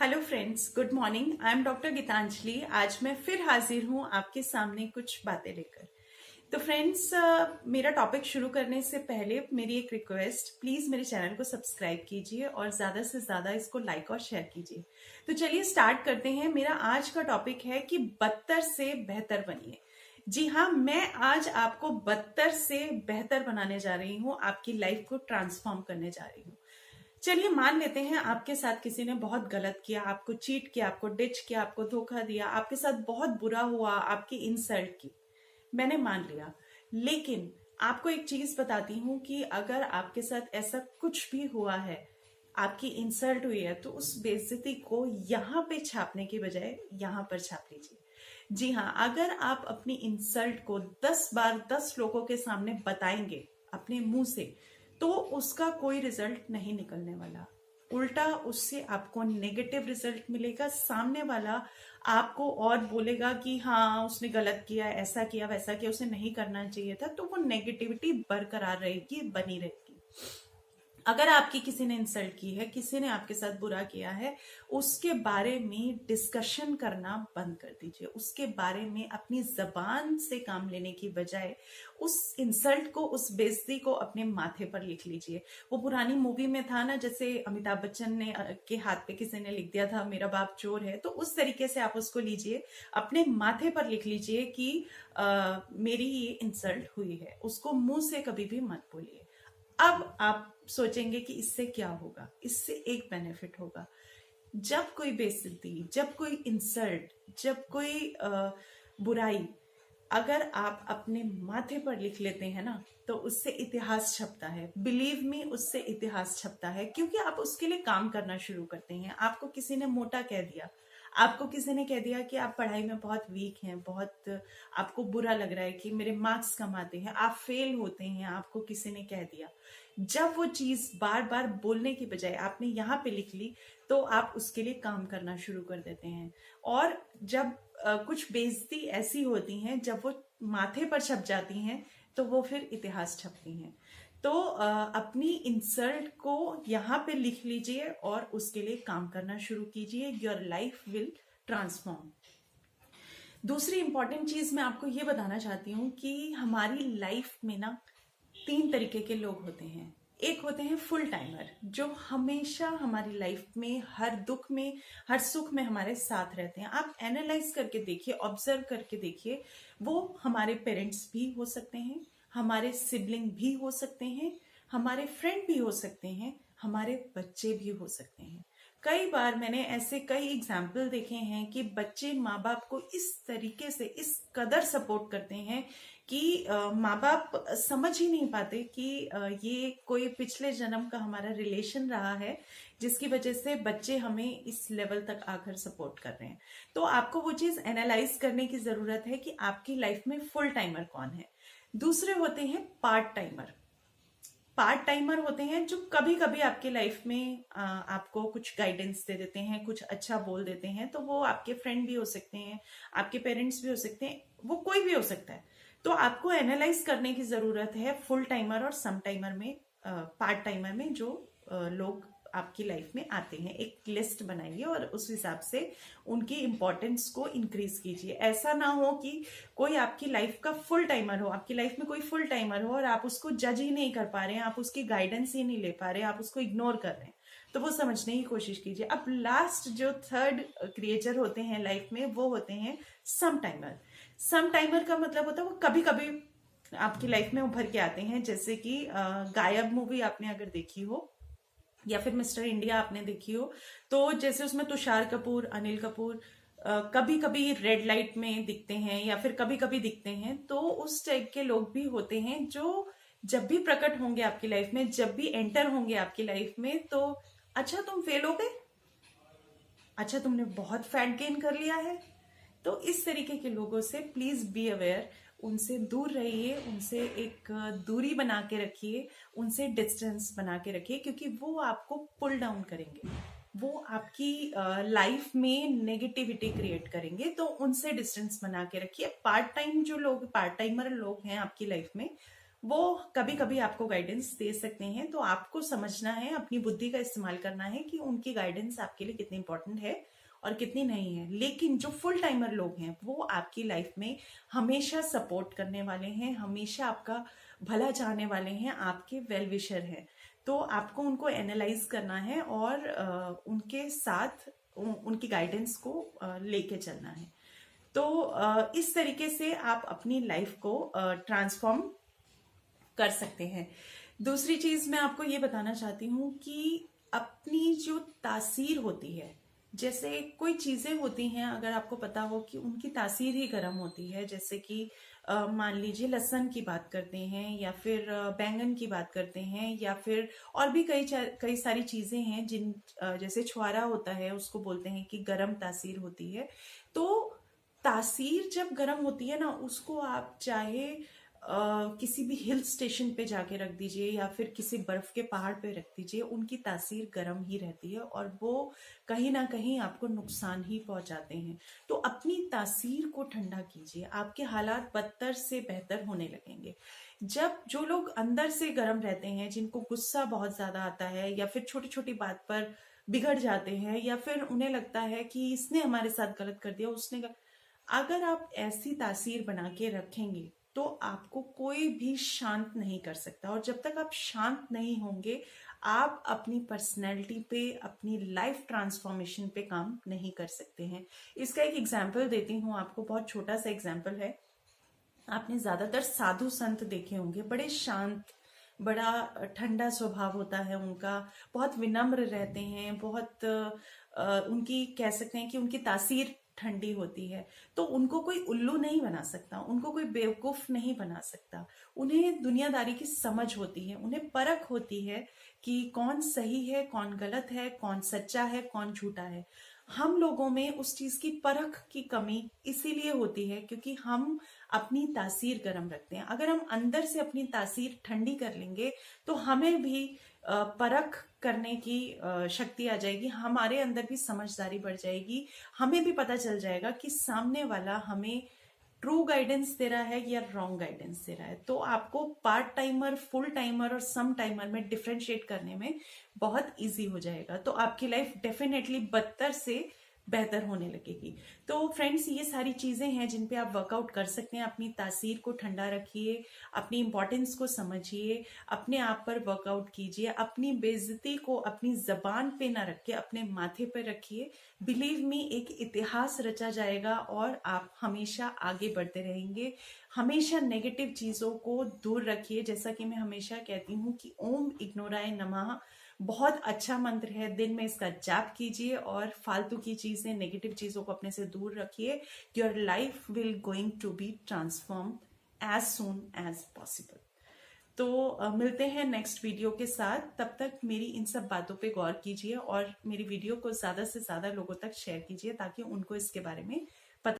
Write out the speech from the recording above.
Hello friends, good morning. I am doctor Geetanjali. आज मैं फिर हाजिर हूँ आपके सामने कुछ बातें लेकर। तो फ्रेंड्स, मेरा टॉपिक शुरू करने से पहले मेरी एक रिक्वेस्ट, प्लीज मेरे चैनल को सब्सक्राइब कीजिए और ज्यादा से ज्यादा इसको लाइक और शेयर कीजिए। तो चलिए स्टार्ट करते हैं। मेरा आज का टॉपिक है कि बदतर से बेहतर बनिए। जी हाँ, मैं आज आपको बदतर से बेहतर बनाने जा रही हूँ, आपकी लाइफ को ट्रांसफॉर्म करने जा रही हूँ। चलिए मान लेते हैं आपके साथ किसी ने बहुत गलत किया, आपको चीट किया, आपको डिच किया, आपको धोखा दिया, आपके साथ बहुत बुरा हुआ, आपकी इंसल्ट की। मैंने मान लिया, लेकिन आपको एक चीज बताती हूं कि अगर आपके साथ ऐसा कुछ भी हुआ है, आपकी इंसल्ट हुई है, तो उस बेइज्जती को यहाँ पे छापने के बजाय यहाँ पर छाप लीजिए। जी हाँ, अगर आप अपनी इंसल्ट को 10 बार 10 लोगों के सामने बताएंगे अपने मुंह से, तो उसका कोई रिजल्ट नहीं निकलने वाला। उल्टा उससे आपको नेगेटिव रिजल्ट मिलेगा। सामने वाला आपको और बोलेगा कि हाँ, उसने गलत किया, ऐसा किया, वैसा किया, उसे नहीं करना चाहिए था। तो वो नेगेटिविटी बरकरार रहेगी, बनी रहेगी। अगर आपकी किसी ने इंसल्ट की है, किसी ने आपके साथ बुरा किया है, उसके बारे में डिस्कशन करना बंद कर दीजिए। उसके बारे में अपनी जबान से काम लेने की बजाय उस इंसल्ट को, उस बेइज्जती को अपने माथे पर लिख लीजिए। वो पुरानी मूवी में था ना, जैसे अमिताभ बच्चन ने के हाथ पे किसी ने लिख दिया था मेरा बाप चोर है, तो उस तरीके से आप उसको लीजिए, अपने माथे पर लिख लीजिए कि मेरी ये इंसल्ट हुई है। उसको मुंह से कभी भी मत बोलिए। अब आप सोचेंगे कि इससे क्या होगा। इससे एक बेनिफिट होगा। जब कोई बेइज्जती, जब कोई इंसल्ट, जब कोई बुराई अगर आप अपने माथे पर लिख लेते हैं ना, तो उससे इतिहास छपता है। बिलीव मी, उससे इतिहास छपता है, क्योंकि आप उसके लिए काम करना शुरू करते हैं। आपको किसी ने मोटा कह दिया, आपको किसी ने कह दिया कि आप पढ़ाई में बहुत वीक हैं, बहुत आपको बुरा लग रहा है कि मेरे मार्क्स कम आते हैं, आप फेल होते हैं, आपको किसी ने कह दिया। जब वो चीज बार बार बोलने की बजाय आपने यहाँ पे लिख ली, तो आप उसके लिए काम करना शुरू कर देते हैं। और जब कुछ बेइज्जती ऐसी होती हैं, जब वो माथे पर छप जाती हैं, तो वो फिर इतिहास छपती हैं। तो अपनी इंसल्ट को यहाँ पे लिख लीजिए और उसके लिए काम करना शुरू कीजिए। Your life will transform. दूसरी इंपॉर्टेंट चीज मैं आपको ये बताना चाहती हूँ कि हमारी लाइफ में ना 3 तरीके के लोग होते हैं। एक होते हैं फुल टाइमर, जो हमेशा हमारी लाइफ में हर दुख में, हर सुख में हमारे साथ रहते हैं। आप एनालाइज करके देखिए, ऑब्जर्व करके देखिए। वो हमारे पेरेंट्स भी हो सकते हैं, हमारे सिबलिंग भी हो सकते हैं, हमारे फ्रेंड भी हो सकते हैं, हमारे बच्चे भी हो सकते हैं। कई बार मैंने ऐसे कई एग्जाम्पल देखे हैं कि बच्चे माँ बाप को इस तरीके से, इस कदर सपोर्ट करते हैं कि माँ बाप समझ ही नहीं पाते कि ये कोई पिछले जन्म का हमारा रिलेशन रहा है, जिसकी वजह से बच्चे हमें इस लेवल तक आकर सपोर्ट कर रहे हैं। तो आपको वो चीज एनालाइज करने की जरूरत है कि आपकी लाइफ में फुल टाइमर कौन है। दूसरे होते हैं पार्ट टाइमर। पार्ट टाइमर होते हैं जो कभी कभी आपके लाइफ में आपको कुछ गाइडेंस दे देते हैं, कुछ अच्छा बोल देते हैं। तो वो आपके फ्रेंड भी हो सकते हैं, आपके पेरेंट्स भी हो सकते हैं, वो कोई भी हो सकता है। तो आपको एनालाइज करने की जरूरत है फुल टाइमर और सम टाइमर में, पार्ट टाइमर में जो लोग आपकी लाइफ में आते हैं। एक लिस्ट बनाइए और उस हिसाब से उनकी इंपॉर्टेंस को इंक्रीज कीजिए। ऐसा ना हो कि कोई आपकी लाइफ का फुल टाइमर हो, आपकी लाइफ में कोई फुल टाइमर हो और आप उसको जज ही नहीं कर पा रहे हैं, आप उसकी गाइडेंस ही नहीं ले पा रहे हैं, आप उसको इग्नोर कर रहे हैं। तो वो समझने की कोशिश कीजिए। अब लास्ट जो थर्ड क्रिएचर होते हैं लाइफ में, वो होते हैं सम टाइमर। सम टाइमर का मतलब होता है वो कभी कभी आपकी लाइफ में उभर के आते हैं। जैसे कि गायब मूवी आपने अगर देखी हो, या फिर मिस्टर इंडिया आपने देखी हो, तो जैसे उसमें तुषार कपूर, अनिल कपूर कभी कभी रेड लाइट में दिखते हैं या फिर कभी कभी दिखते हैं। तो उस टाइप के लोग भी होते हैं जो जब भी प्रकट होंगे आपकी लाइफ में, जब भी एंटर होंगे आपकी लाइफ में, तो अच्छा तुम फेल हो गए, अच्छा तुमने बहुत फैट गेन कर लिया है। तो इस तरीके के लोगों से प्लीज बी अवेयर, उनसे दूर रहिए, उनसे एक दूरी बना के रखिए, उनसे डिस्टेंस बना के रखिए, क्योंकि वो आपको पुल डाउन करेंगे, वो आपकी लाइफ में नेगेटिविटी क्रिएट करेंगे। तो उनसे डिस्टेंस बना के रखिए। पार्ट टाइम जो लोग, पार्ट टाइमर लोग हैं आपकी लाइफ में, वो कभी कभी आपको गाइडेंस दे सकते हैं। तो आपको समझना है, अपनी बुद्धि का इस्तेमाल करना है कि उनकी गाइडेंस आपके लिए कितनी इंपॉर्टेंट है और कितनी नहीं है। लेकिन जो फुल टाइमर लोग हैं वो आपकी लाइफ में हमेशा सपोर्ट करने वाले हैं, हमेशा आपका भला चाहने वाले हैं, आपके वेल विशर हैं। तो आपको उनको एनालाइज करना है और उनके साथ उनकी गाइडेंस को लेके चलना है। तो इस तरीके से आप अपनी लाइफ को ट्रांसफॉर्म कर सकते हैं। दूसरी चीज मैं आपको ये बताना चाहती हूँ कि अपनी जो तासीर होती है, जैसे कोई चीजें होती हैं, अगर आपको पता हो कि उनकी तासीर ही गर्म होती है, जैसे कि मान लीजिए लहसुन की बात करते हैं, या फिर बैंगन की बात करते हैं, या फिर और भी कई सारी चीजें हैं जैसे छुआरा होता है, उसको बोलते हैं कि गर्म तासीर होती है। तो तासीर जब गर्म होती है ना, उसको आप चाहे किसी भी हिल स्टेशन पे जाके रख दीजिए या फिर किसी बर्फ के पहाड़ पे रख दीजिए, उनकी तासीर गर्म ही रहती है और वो कहीं ना कहीं आपको नुकसान ही पहुंचाते हैं। तो अपनी तासीर को ठंडा कीजिए, आपके हालात बदतर से बेहतर होने लगेंगे। जब जो लोग अंदर से गर्म रहते हैं, जिनको गुस्सा बहुत ज्यादा आता है या फिर छोटी छोटी बात पर बिगड़ जाते हैं, या फिर उन्हें लगता है कि इसने हमारे साथ गलत कर दिया, अगर आप ऐसी तासीर बना के रखेंगे तो आपको कोई भी शांत नहीं कर सकता। और जब तक आप शांत नहीं होंगे, आप अपनी पर्सनैलिटी पे, अपनी लाइफ ट्रांसफॉर्मेशन पे काम नहीं कर सकते हैं। इसका एक एग्जाम्पल देती हूँ आपको, बहुत छोटा सा एग्जाम्पल है। आपने ज्यादातर साधु संत देखे होंगे, बड़े शांत, बड़ा ठंडा स्वभाव होता है उनका, बहुत विनम्र रहते हैं, बहुत उनकी कह सकते हैं कि उनकी तासीर ठंडी होती है। तो उनको कोई उल्लू नहीं बना सकता, उनको कोई बेवकूफ नहीं बना सकता। उन्हें दुनियादारी की समझ होती है, उन्हें परख होती है कि कौन सही है, कौन गलत है, कौन सच्चा है, कौन झूठा है। हम लोगों में उस चीज की परख की कमी इसीलिए होती है क्योंकि हम अपनी तासीर गर्म रखते हैं। अगर हम अंदर से अपनी तासीर ठंडी कर लेंगे तो हमें भी परख करने की शक्ति आ जाएगी, हमारे अंदर भी समझदारी बढ़ जाएगी, हमें भी पता चल जाएगा कि सामने वाला हमें ट्रू गाइडेंस दे रहा है या रॉन्ग गाइडेंस दे रहा है। तो आपको पार्ट टाइमर, फुल टाइमर और सम टाइमर में डिफरेंशिएट करने में बहुत इजी हो जाएगा। तो आपकी लाइफ डेफिनेटली बदतर से बेहतर होने लगेगी। तो फ्रेंड्स, ये सारी चीजें हैं जिन पे आप वर्कआउट कर सकते हैं। अपनी तासीर को ठंडा रखिए, अपनी इंपॉर्टेंस को समझिए, अपने आप पर वर्कआउट कीजिए, अपनी बेइज्जती को अपनी जबान पे ना रख के अपने माथे पर रखिए। बिलीव मी, एक इतिहास रचा जाएगा और आप हमेशा आगे बढ़ते रहेंगे। हमेशा नेगेटिव चीजों को दूर रखिए। जैसा कि मैं हमेशा कहती हूँ कि ओम इग्नोराय नमः बहुत अच्छा मंत्र है, दिन में इसका जाप कीजिए और फालतू की चीजें, नेगेटिव चीजों को अपने से दूर रखिए। Your life will going to be transform as soon as possible. तो मिलते हैं नेक्स्ट वीडियो के साथ। तब तक मेरी इन सब बातों पे गौर कीजिए और मेरी वीडियो को ज्यादा से ज्यादा लोगों तक शेयर कीजिए ताकि उनको इसके बारे में